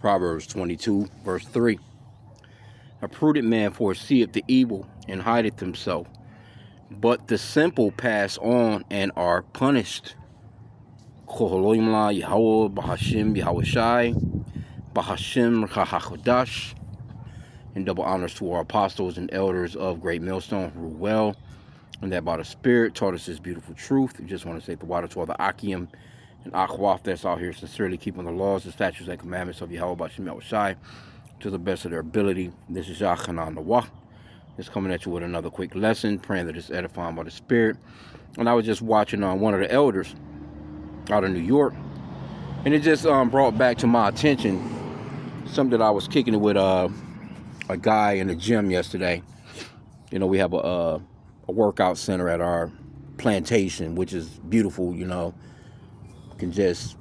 Proverbs 22, verse 3. A prudent man foreseeth the evil and hideth himself, but the simple pass on and are punished. Koholoimla Yahweh Bahashim Yahweh Bahashim Chahachodash. And double honors to our apostles and elders of Great Millstone who rule well, and that by the Spirit taught us this beautiful truth. We just want to say the water to all the H.I.M and Akhwaf that's out here sincerely keeping the laws, the statutes, and commandments of Yahweh Bahashim Yahweh to the best of their ability. This is Yachanan Nawah. It's coming at you with another quick lesson, praying that it's edifying by the Spirit. And I was just watching one of the elders out of New York, and it just brought back to my attention something that I was kicking it with a guy in the gym yesterday. You know, we have a workout center at our plantation, which is beautiful. You know, can just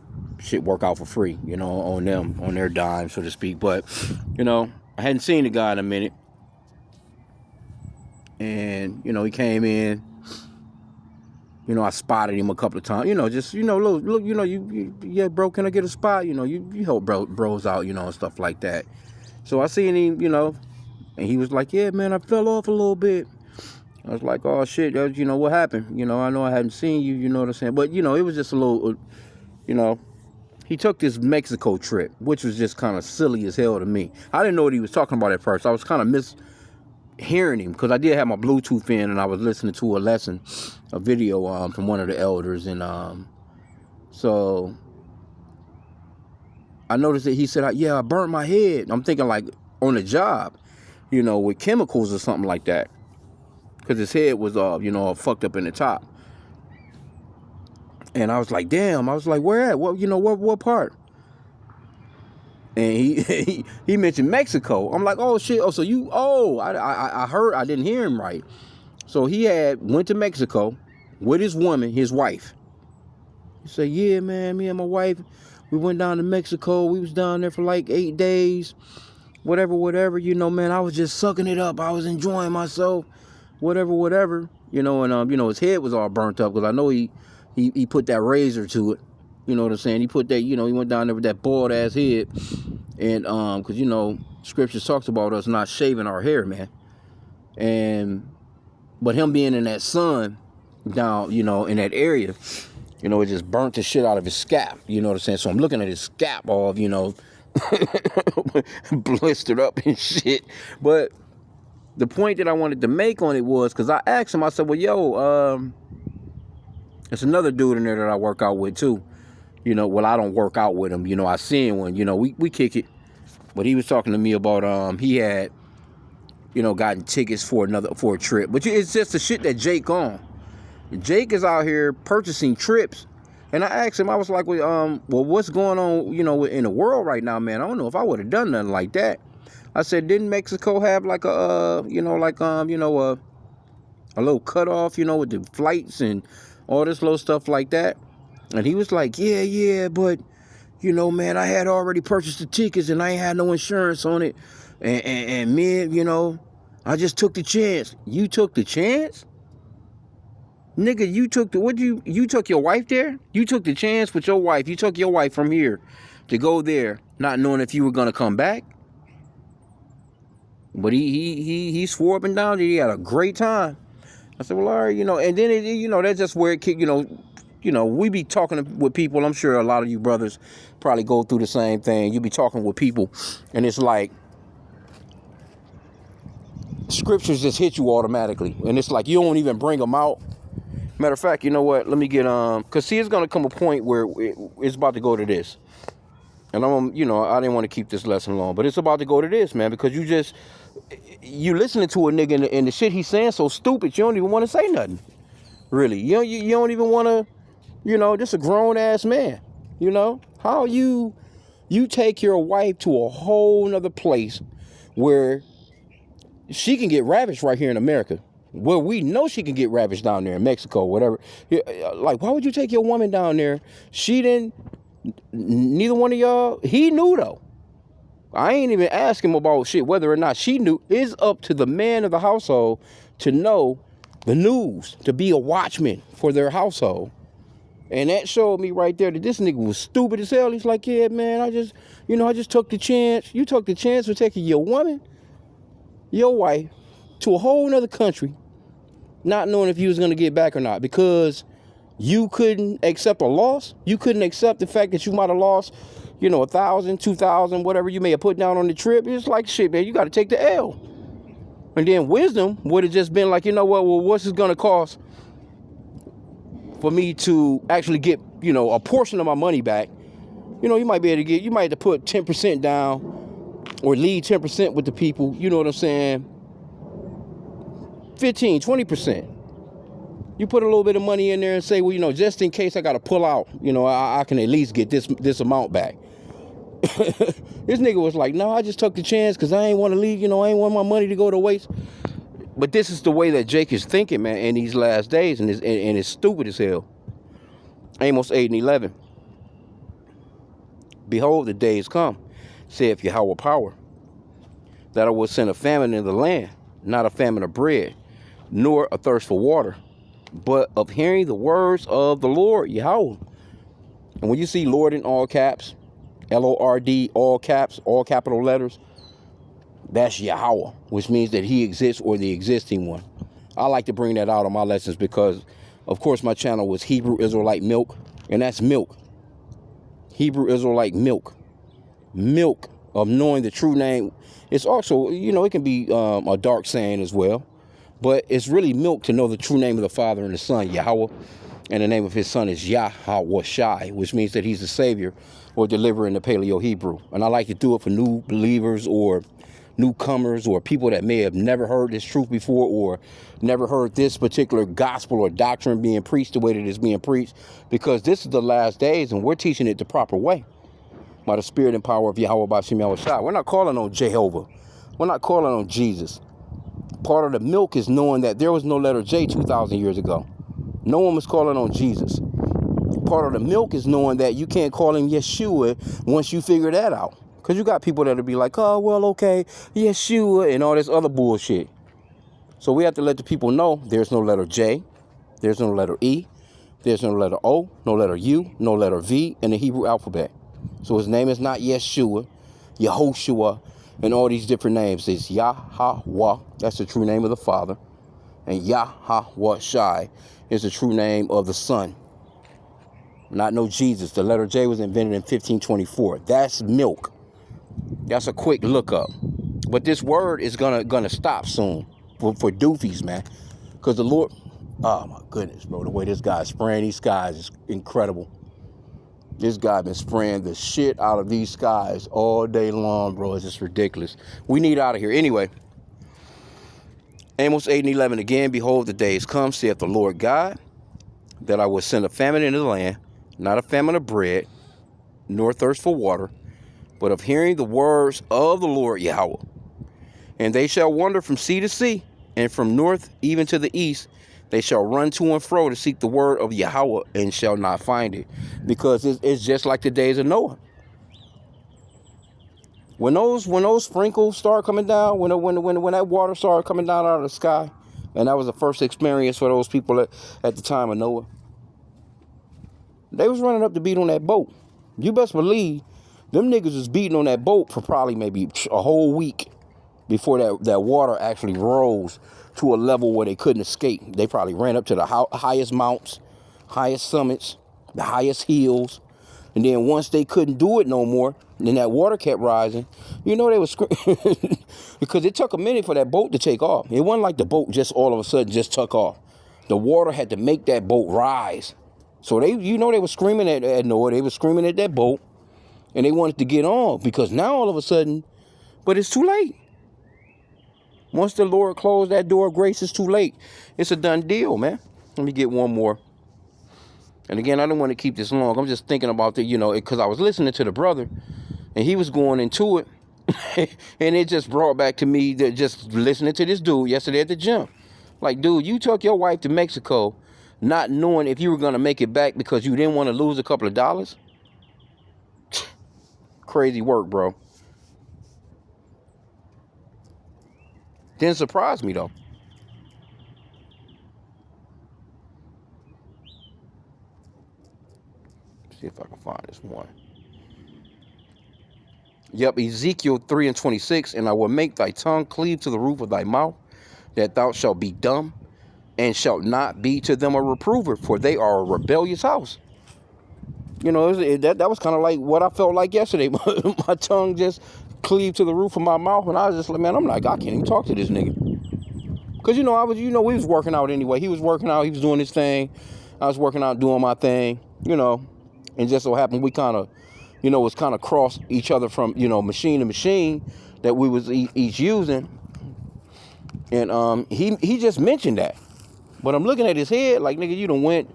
work out for free, you know, on their dime, so to speak. But, you know, I hadn't seen the guy in a minute. And, you know, he came in, you know, I spotted him a couple of times, you know, just, you know, look, you know, yeah, bro, can I get a spot? You know, you help bros out, you know, and stuff like that. So I seen him, you know, and he was like, yeah, man, I fell off a little bit. I was like, oh shit, you know, what happened? You know, I know I hadn't seen you, you know what I'm saying? But, you know, it was just a little, you know, he took this Mexico trip, which was just kind of silly as hell to me. I didn't know what he was talking about at first. I was kind of mishearing him because I did have my Bluetooth in and I was listening to a video from one of the elders. And so I noticed that he said, yeah, I burnt my head. I'm thinking like on the job, you know, with chemicals or something like that. Because his head was, you know, fucked up in the top. And I was like, damn. I was like, where at? What, you know, what part? And he mentioned Mexico. I'm like, oh shit. Oh, so you? Oh, I heard. I didn't hear him right. So he went to Mexico with his woman, his wife. He said, yeah, man. Me and my wife, we went down to Mexico. We was down there for like 8 days. Whatever. You know, man. I was just sucking it up. I was enjoying myself. Whatever. You know, and you know, his head was all burnt up because I know he put that razor to it. You know what I'm saying? He put that, you know, he went down there with that bald ass head. And because, you know, scripture talks about us not shaving our hair, man. But him being in that sun down, you know, in that area, you know, it just burnt the shit out of his scalp. You know what I'm saying? So I'm looking at his scalp all, you know, blistered up and shit. But the point that I wanted to make on it was, because I asked him, I said, well, yo, there's another dude in there that I work out with too. You know, well, I don't work out with him. You know, I seen one, you know, we kick it. But he was talking to me about, he had, you know, gotten tickets for a trip. But it's just the shit that Jake on. Jake is out here purchasing trips. And I asked him, I was like, well, what's going on, you know, in the world right now, man? I don't know if I would have done nothing like that. I said, didn't Mexico have like a, you know, like, you know, a little cutoff, you know, with the flights and all this little stuff like that? And he was like, yeah, but, you know, man, I had already purchased the tickets and I ain't had no insurance on it. And me, you know, I just took the chance. You took the chance? Nigga, you took your wife there? You took the chance with your wife. You took your wife from here to go there, not knowing if you were going to come back. But he swore up and down that he had a great time. I said, well, all right, you know, and then, you know, that's just where it kicked, you know, we be talking with people. I'm sure a lot of you brothers probably go through the same thing. You be talking with people, and it's like scriptures just hit you automatically. And it's like you don't even bring them out. Matter of fact, you know what? Let me get, because see, it's going to come a point where it's about to go to this. And you know, I didn't want to keep this lesson long, but it's about to go to this, man, because you listening to a nigga and the shit he's saying so stupid, you don't even want to say nothing. Really. You don't even want to, you know, just a grown ass man, you know? How you take your wife to a whole nother place where she can get ravished right here in America. Well, we know she can get ravished down there in Mexico, whatever. Like, why would you take your woman down there? Neither one of y'all, he knew though. I ain't even asking him about shit, whether or not she knew. It's up to the man of the household to know the news, to be a watchman for their household. And that showed me right there that this nigga was stupid as hell. He's like, yeah, man, I just took the chance. You took the chance for taking your woman, your wife, to a whole nother country, not knowing if you was going to get back or not, because you couldn't accept a loss. You couldn't accept the fact that you might have lost, 1,000, 2,000, whatever you may have put down on the trip. It's like, shit, man, you got to take the L. And then wisdom would have just been like, you know what, well, what's it going to cost for me to actually get, a portion of my money back? You might be able to you might have to put 10% down or leave 10% with the people, you know what I'm saying? 15, 20%. You put a little bit of money in there and say, well, just in case I got to pull out, I can at least get this amount back. This nigga was like, no, I just took the chance because I ain't want to leave, I ain't want my money to go to waste. But this is the way that Jake is thinking, man, in these last days, and it's stupid as hell. Amos 8:11. Behold, the days come, saith Yahweh power, that I will send a famine in the land, not a famine of bread, nor a thirst for water, but of hearing the words of the Lord, Yahweh. And when you see Lord in all caps, Lord, all caps, all capital letters, that's Yahweh, which means that he exists, or the existing one. I like to bring that out on my lessons because, of course, my channel was Hebrew Israelite Milk, and that's milk. Hebrew Israelite milk. Milk of knowing the true name. It's also, it can be a dark saying as well, but it's really milk to know the true name of the Father and the Son, Yahweh, and the name of his Son is Yahweh Shai, which means that he's the Savior or deliverer in the Paleo Hebrew. And I like to do it for new believers or newcomers or people that may have never heard this truth before or never heard this particular gospel or doctrine being preached the way that it's being preached, because this is the last days and we're teaching it the proper way by the spirit and power of Yahweh by H.I.M. We're not calling on Jehovah. We're not calling on Jesus. Part of the milk is knowing that there was no letter J 2,000 years ago. No one was calling on Jesus. Part of the milk is knowing that you can't call him Yeshua once you figure that out. Because you got people that'll be like, oh, well, okay, Yeshua, and all this other bullshit. So we have to let the people know there's no letter J, there's no letter E, there's no letter O, no letter U, no letter V in the Hebrew alphabet. So his name is not Yeshua, Yehoshua, and all these different names. It's Yahweh, that's the true name of the Father, and Yahweh Shai is the true name of the Son. Not no Jesus. The letter J was invented in 1524. That's milk. That's a quick lookup. But this word is gonna stop soon for doofies, man. Because the Lord, oh my goodness, bro, the way this guy's spraying these skies is incredible. This guy been spraying the shit out of these skies all day long, bro. It's just ridiculous. We need out of here. Anyway, Amos 8:11 again. Behold, the days come, saith the Lord God, that I will send a famine into the land, not a famine of bread, nor thirst for water, but of hearing the words of the Lord Yahweh. And they shall wander from sea to sea, and from north even to the east. They shall run to and fro to seek the word of Yahweh, and shall not find it. Because it's just like the days of Noah. When those sprinkles start coming down, when that water started coming down out of the sky, and that was the first experience for those people at the time of Noah, they was running up to beat on that boat. You best believe them niggas was beating on that boat for probably maybe a whole week before that water actually rose to a level where they couldn't escape. They probably ran up to the highest mounts, highest summits, the highest hills. And then once they couldn't do it no more, then that water kept rising. They were screaming because it took a minute for that boat to take off. It wasn't like the boat just all of a sudden just took off. The water had to make that boat rise. So they were screaming at Noah. They were screaming at that boat, and they wanted to get on because now all of a sudden, but it's too late. Once the Lord closed that door of grace, it's too late. It's a done deal, man. Let me get one more. And again, I don't want to keep this long. I'm just thinking about because I was listening to the brother, and he was going into it, and it just brought back to me that just listening to this dude yesterday at the gym. Like, dude, you took your wife to Mexico not knowing if you were going to make it back because you didn't want to lose a couple of dollars? Crazy work, bro. Didn't surprise me, though. See if I can find this one. Yep, Ezekiel 3:26, and I will make thy tongue cleave to the roof of thy mouth, that thou shalt be dumb, and shalt not be to them a reprover, for they are a rebellious house. You know, that was kind of like what I felt like yesterday. My tongue just cleaved to the roof of my mouth, and I was just like, man, I'm like, I can't even talk to this nigga. Because, you know, we was working out anyway. He was working out, he was doing his thing. I was working out, doing my thing, you know. And just so happened we kind of, you know, was kind of cross each other from, you know, machine to machine that we was each using. And he just mentioned that. But I'm looking at his head like, nigga, you done went,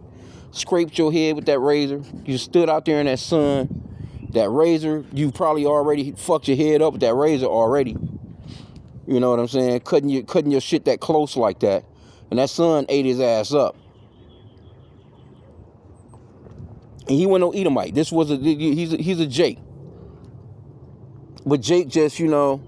scraped your head with that razor. You stood out there in that sun. That razor, you probably already fucked your head up with that razor already. You know what I'm saying? Cutting your shit that close like that. And that sun ate his ass up. And he wasn't no Edomite. He's a Jake. But Jake just, you know,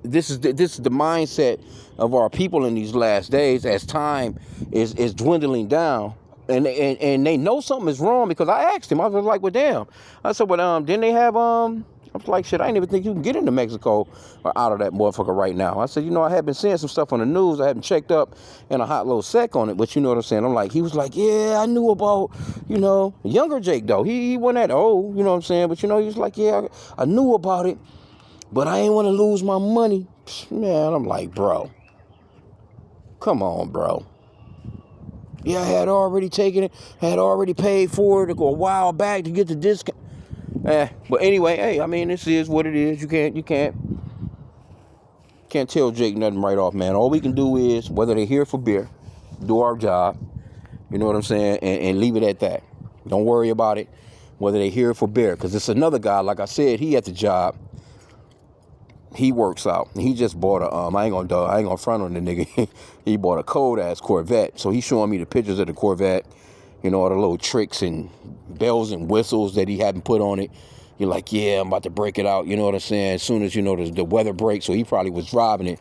this is the mindset of our people in these last days as time is dwindling down. And they know something is wrong, because I asked him. I was like, well, damn. I said, well, didn't they have, I was like, shit, I didn't even think you can get into Mexico or out of that motherfucker right now. I said, you know, I have been seeing some stuff on the news. I haven't checked up in a hot little sec on it, but you know what I'm saying? I'm like, he was like, yeah, I knew about, you know, younger Jake, though. He wasn't that old, you know what I'm saying? But, you know, he was like, yeah, I knew about it, but I ain't want to lose my money. Man, I'm like, bro, come on, bro. Yeah, I had already taken it, had already paid for it to go a while back to get the discount. But anyway, hey, I mean, this is what it is. You can't tell Jake nothing right off, man. All we can do is, whether they're here for beer, do our job, you know what I'm saying, and leave it at that. Don't worry about it, whether they're here for beer, because it's another guy, like I said, he at the job. He works out. He just bought a, I ain't gonna front on the nigga. He bought a cold ass Corvette. So he's showing me the pictures of the Corvette, you know, all the little tricks and bells and whistles that he hadn't put on it. You're like, yeah, I'm about to break it out. You know what I'm saying? As soon as, you know, the weather breaks. So he probably was driving it,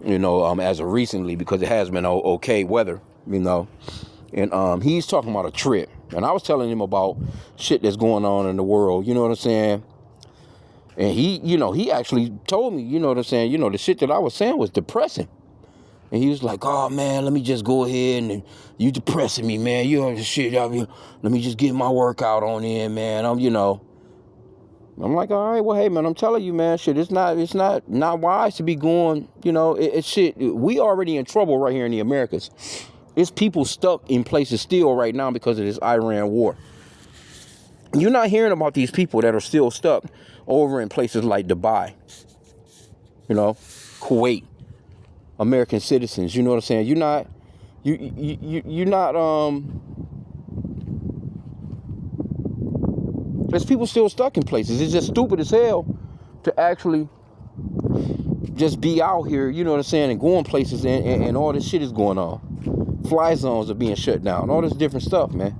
you know, as of recently, because it has been okay weather, you know. And he's talking about a trip. And I was telling him about shit that's going on in the world. You know what I'm saying? And he, you know, he actually told me, you know what I'm saying, you know, the shit that I was saying was depressing. And he was like, oh, man, let me just go ahead and you depressing me, man. You know, shit, let me just get my workout on in, man. I'm like, all right, well, hey, man, I'm telling you, man, shit, it's not wise to be going, you know, it's shit. We already in trouble right here in the Americas. It's people stuck in places still right now because of this Iran war. You're not hearing about these people that are still stuck over in places like Dubai, you know, Kuwait, American citizens. You know what I'm saying? You're not. There's people still stuck in places. It's just stupid as hell to actually just be out here. You know what I'm saying? And going places and all this shit is going on. Fly zones are being shut down. All this different stuff, man.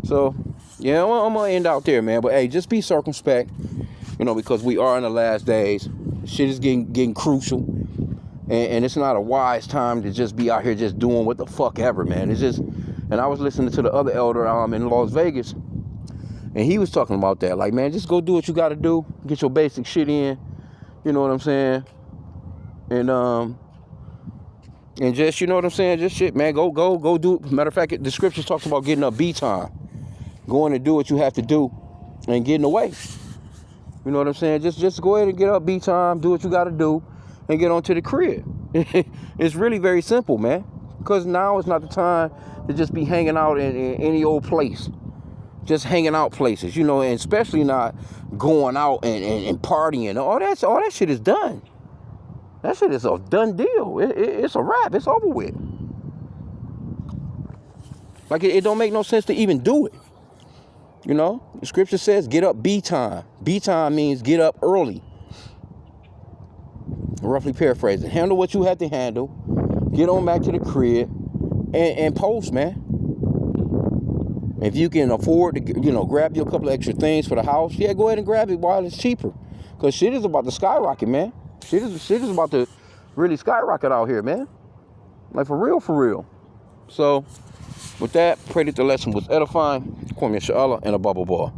So. Yeah, I'm going to end out there, man. But, hey, just be circumspect, you know, because we are in the last days. Shit is getting crucial. And it's not a wise time to just be out here just doing what the fuck ever, man. It's just, and I was listening to the other elder in Las Vegas, and he was talking about that. Like, man, just go do what you got to do. Get your basic shit in. You know what I'm saying? And just, you know what I'm saying? Just shit, man. Go do. Matter of fact, the scriptures talks about getting up B time. Going to do what you have to do and getting away. You know what I'm saying? Just go ahead and get up B time, do what you got to do, and get on to the crib. It's really very simple, man. Because now is not the time to just be hanging out in any old place. Just hanging out places, you know, and especially not going out and partying. All that shit is done. That shit is a done deal. It's a wrap. It's over with. Like, it don't make no sense to even do it. You know, the scripture says get up B time. B time means get up early. Roughly paraphrasing. Handle what you have to handle. Get on back to the crib and post, man. If you can afford to, you know, grab you a couple of extra things for the house, yeah, go ahead and grab it while it's cheaper. Because shit is about to skyrocket, man. Shit is about to really skyrocket out here, man. Like, for real, for real. So, With that, pray that the lesson was edifying. Kwame Inshallah, and a bubble ball.